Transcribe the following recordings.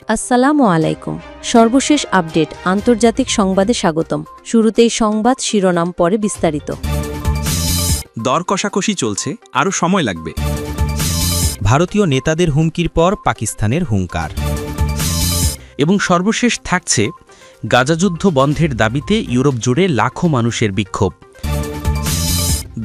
আসসালামু আলাইকুম। সর্বশেষ আপডেট আন্তর্জাতিক সংবাদে স্বাগতম। শুরুতেই সংবাদ শিরোনাম, পরে বিস্তারিত। দর কষাকষি চলছে, আরও সময় লাগবে। ভারতীয় নেতাদের হুমকির পর পাকিস্তানের হুঙ্কার। এবং সর্বশেষ থাকছে গাজা যুদ্ধ বন্ধের দাবিতে ইউরোপ জুড়ে লাখো মানুষের বিক্ষোভ।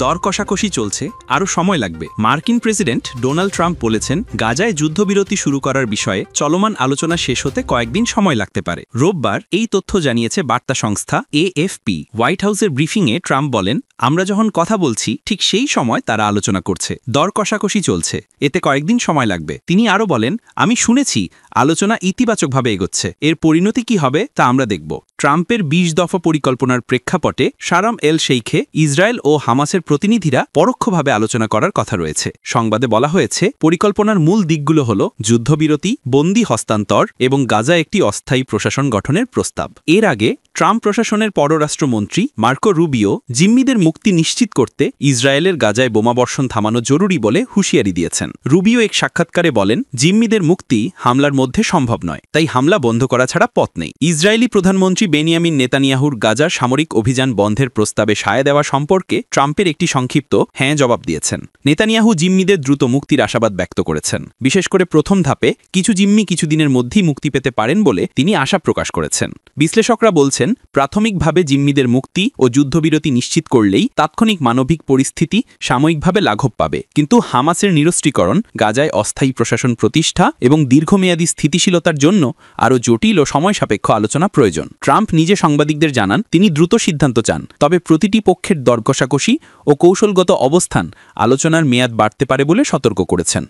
দর কষাকষি চলছে, আরও সময় লাগবে। মার্কিন প্রেসিডেন্ট ডোনাল্ড ট্রাম্প বলেছেন, গাজায় যুদ্ধবিরতি শুরু করার বিষয়ে চলমান আলোচনা শেষ হতে কয়েকদিন সময় লাগতে পারে। রোববার এই তথ্য জানিয়েছে বার্তা সংস্থা এএফপি। হোয়াইট হাউসের ব্রিফিংয়ে ট্রাম্প বলেন, আমরা যখন কথা বলছি ঠিক সেই সময় তারা আলোচনা করছে। দর কষাকষি চলছে, এতে কয়েকদিন সময় লাগবে। তিনি আরও বলেন, আমি শুনেছি আলোচনা ইতিবাচকভাবে এগোচ্ছে। এর পরিণতি কি হবে তা আমরা দেখব। ট্রাম্পের ২০ দফা পরিকল্পনার প্রেক্ষাপটে শারম এল শেইখে ইসরায়েল ও হামাসের প্রতিনিধিরা পরোক্ষভাবে আলোচনা করার কথা রয়েছে। সংবাদে বলা হয়েছে, পরিকল্পনার মূল দিকগুলো হল যুদ্ধবিরতি, বন্দী হস্তান্তর এবং গাজা একটি অস্থায়ী প্রশাসন গঠনের প্রস্তাব। এর আগে ট্রাম্প প্রশাসনের পররাষ্ট্রমন্ত্রী মার্কো রুবিও জিম্মিদের মুক্তি নিশ্চিত করতে ইসরায়েলের গাজায় বোমাবর্ষণ থামানো জরুরি বলে হুঁশিয়ারি দিয়েছেন। রুবিও এক সাক্ষাৎকারে বলেন, জিম্মিদের মুক্তি হামলার মধ্যে সম্ভব নয়, তাই হামলা বন্ধ করা ছাড়া পথ নেই। ইসরায়েলি প্রধানমন্ত্রী বেনিয়ামিন নেতানিয়াহুর গাজার সামরিক অভিযান বন্ধের প্রস্তাবে সায় দেওয়া সম্পর্কে ট্রাম্পের একটি সংক্ষিপ্ত হ্যাঁ জবাব দিয়েছেন। নেতানিয়াহু জিম্মিদের দ্রুত মুক্তির আশাবাদ ব্যক্ত করেছেন। বিশেষ করে প্রথম ধাপে কিছু জিম্মি কিছুদিনের মধ্যেই মুক্তি পেতে পারেন বলে তিনি আশা প্রকাশ করেছেন। বিশ্লেষকরা বলছেন, প্রাথমিকভাবে জিম্মিদের মুক্তি ও যুদ্ধবিরতি নিশ্চিত করলেই তাৎক্ষণিক মানবিক পরিস্থিতি সাময়িকভাবে লাঘব পাবে, কিন্তু হামাসের নিরস্ত্রীকরণ, গাজায় অস্থায়ী প্রশাসন প্রতিষ্ঠা এবং দীর্ঘমেয়াদী স্থিতিশীলতার জন্য আরও জটিল ও সময়সাপেক্ষ আলোচনা প্রয়োজন। ট্রাম্প নিজে সাংবাদিকদের জানান, তিনি দ্রুত সিদ্ধান্ত চান, তবে প্রতিটি পক্ষের দর কষাকষি ও কৌশলগত অবস্থান আলোচনার মেয়াদ বাড়তে পারে বলে সতর্ক করেছেন।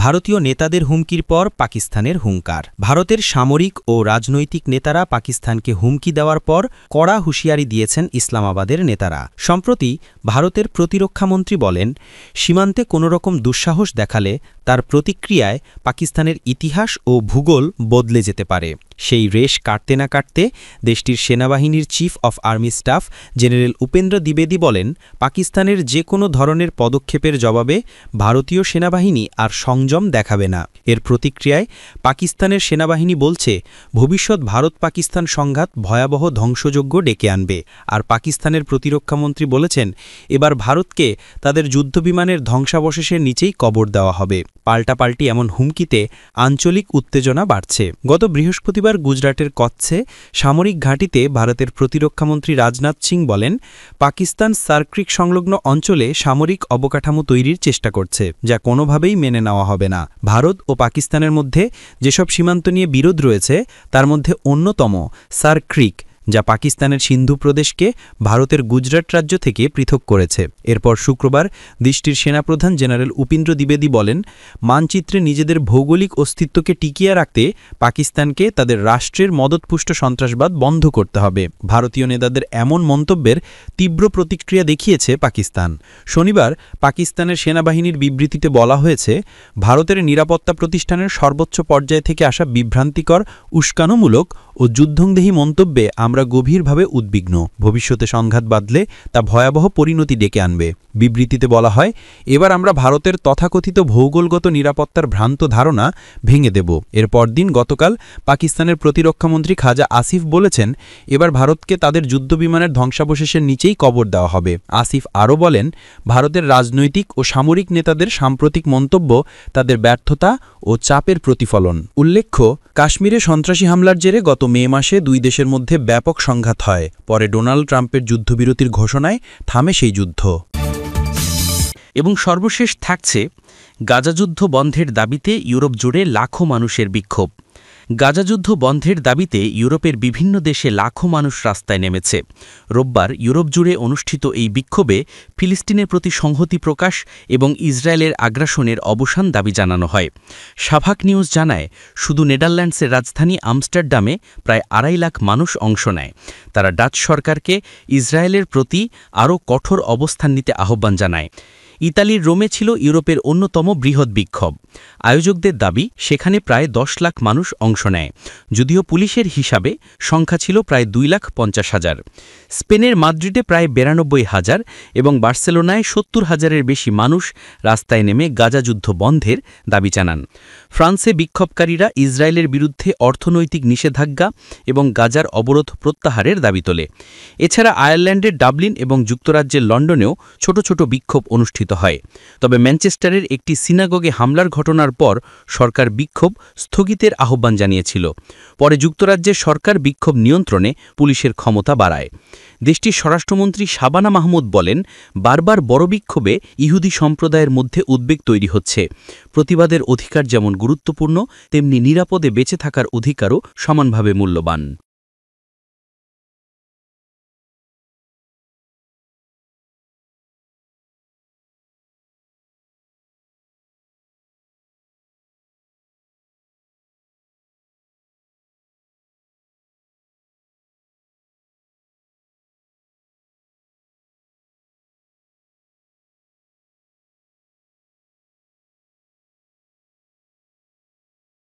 ভারতীয় নেতাদের হুমকির পর পাকিস্তানের হুঙ্কার। ভারতের সামরিক ও রাজনৈতিক নেতারা পাকিস্তানকে হুমকি দেওয়ার পর কড়া হুঁশিয়ারি দিয়েছেন ইসলামাবাদের নেতারা। সম্প্রতি ভারতের প্রতিরক্ষামন্ত্রী বলেন, সীমান্তে কোনোরকম দুঃসাহস দেখালে তার প্রতিক্রিয়ায় পাকিস্তানের ইতিহাস ও ভূগোল বদলে যেতে পারে। সেই রেশ কাটতে না কাটতে দেশটির সেনাবাহিনীর chief of army staff general Upendra দ্বিবেদী বলেন, পাকিস্তানের যে কোনো ধরনের পদক্ষেপের জবাবে ভারতীয় সেনাবাহিনী আর সংযম দেখাবে না। এর প্রতিক্রিয়ায় পাকিস্তানের সেনাবাহিনী বলছে, ভবিষ্যৎ ভারত পাকিস্তান সংঘাত ভয়াবহ ধ্বংসযজ্ঞ ডেকে আনবে। আর পাকিস্তানের প্রতিরক্ষামন্ত্রী বলেছেন, এবার ভারতকে তাদের যুদ্ধবিমানের ধ্বংসাবশেষের নিচেই কবর দেওয়া হবে। পাল্টাপাল্টি এমন হুমকিতে আঞ্চলিক উত্তেজনা বাড়ছে। গত বৃহস্পতিবার গুজরাটের কচ্ছে সামরিক ঘাঁটিতে ভারতের প্রতিরক্ষামন্ত্রী রাজনাথ সিং বলেন, পাকিস্তান সার্ক্রিক সংলগ্ন অঞ্চলে সামরিক অবকাঠামো তৈরির চেষ্টা করছে, যা কোনোভাবেই মেনে নেওয়া হবে না। ভারত ও পাকিস্তানের মধ্যে যেসব সীমান্ত নিয়ে বিরোধ রয়েছে তার মধ্যে অন্যতম সার্ক্রিক, যা পাকিস্তানের সিন্ধু প্রদেশকে ভারতের গুজরাট রাজ্য থেকে পৃথক করেছে। এরপর শুক্রবার দেশটির সেনাপ্রধান জেনারেল উপেন্দ্র দ্বিবেদী বলেন, মানচিত্রে নিজেদের ভৌগোলিক অস্তিত্বকে টিকিয়ে রাখতে পাকিস্তানকে তাদের রাষ্ট্রের মদতপুষ্ট সন্ত্রাসবাদ বন্ধ করতে হবে। ভারতীয় নেতাদের এমন মন্তব্যের তীব্র প্রতিক্রিয়া দেখিয়েছে পাকিস্তান। শনিবার পাকিস্তানের সেনাবাহিনীর বিবৃতিতে বলা হয়েছে, ভারতের নিরাপত্তা প্রতিষ্ঠানের সর্বোচ্চ পর্যায় থেকে আসা বিভ্রান্তিকর, উস্কানোমূলক ও যুদ্ধংদেহী মন্তব্যে আমরা গভীরভাবে উদ্বিগ্ন। ভবিষ্যতে সংঘাত বাঁধলে তা ভয়াবহ পরিণতি ডেকে আনবে। বিবৃতিতে বলা হয়, এবার আমরা ভারতের তথাকথিত ভৌগোলগত নিরাপত্তার ভ্রান্ত ধারণা ভেঙে দেব। এর পরদিন গতকাল পাকিস্তানের প্রতিরক্ষামন্ত্রী খাজা আসিফ বলেছেন, এবার ভারতকে তাদের যুদ্ধবিমানের ধ্বংসাবশেষের নিচেই কবর দেওয়া হবে। আসিফ আরও বলেন, ভারতের রাজনৈতিক ও সামরিক নেতাদের সাম্প্রতিক মন্তব্য তাদের ব্যর্থতা ও চাপের প্রতিফলন। উল্লেখ্য, কাশ্মীরে সন্ত্রাসী হামলার জেরে গত মে মাসে দুই দেশের মধ্যে ব্যাপক সংঘাত হয়। পরে ডোনাল্ড ট্রাম্পের যুদ্ধবিরতির ঘোষণায় থামে সেই যুদ্ধ। এবং সর্বশেষ থাকছে গাজা যুদ্ধ বন্ধের দাবিতে ইউরোপ জুড়ে লাখো মানুষের বিক্ষোভ। গাজা যুদ্ধ বন্ধের দাবিতে ইউরোপের বিভিন্ন দেশে লাখো মানুষ রাস্তায় নেমেছে। রোববার ইউরোপ জুড়ে অনুষ্ঠিত এই বিক্ষোভে ফিলিস্তিনের প্রতি সংহতি প্রকাশ এবং ইসরায়েলের আগ্রাসনের অবসান দাবি জানানো হয়। সাভাক নিউজ জানায়, শুধু নেদারল্যান্ডসের রাজধানী আমস্টারডামে প্রায় ২.৫ লাখ মানুষ অংশ নেয়। তারা ডাচ সরকারকে ইসরায়েলের প্রতি আরও কঠোর অবস্থান নিতে আহ্বান জানায়। ইতালির রোমে ছিল ইউরোপের অন্যতম বৃহৎ বিক্ষোভ। আয়োজকদের দাবি সেখানে প্রায় 10 লাখ মানুষ অংশ নেয়, যদিও পুলিশের হিসাবে সংখ্যা ছিল প্রায় 2,50,000। স্পেনের মাদ্রিদে প্রায় 92,000 এবং বার্সেলোনায় 70,000-এর বেশি মানুষ রাস্তায় নেমে গাজা যুদ্ধ বন্ধের দাবি জানান। ফ্রান্সে বিক্ষোভকারীরা ইসরায়েলের বিরুদ্ধে অর্থনৈতিক নিষেধাজ্ঞা এবং গাজার অবরোধ প্রত্যাহারের দাবি তোলে। এছাড়া আয়ারল্যান্ডের ডাবলিন এবং যুক্তরাজ্যের লন্ডনেও ছোট ছোট বিক্ষোভ অনুষ্ঠিত হয়। তবে ম্যানচেস্টারের একটি সিনাগগে হামলার ঘটনার পর সরকার বিক্ষোভ স্থগিতের আহ্বান জানিয়েছিল। পরে যুক্তরাজ্যের সরকার বিক্ষোভ নিয়ন্ত্রণে পুলিশের ক্ষমতা বাড়ায়। দেশটির স্বরাষ্ট্রমন্ত্রী শাবানা মাহমুদ বলেন, বারবার বড় বিক্ষোভে ইহুদি সম্প্রদায়ের মধ্যে উদ্বেগ তৈরি হচ্ছে। প্রতিবাদের অধিকার যেমন গুরুত্বপূর্ণ, তেমনি নিরাপদে বেঁচে থাকার অধিকারও সমানভাবে মূল্যবান।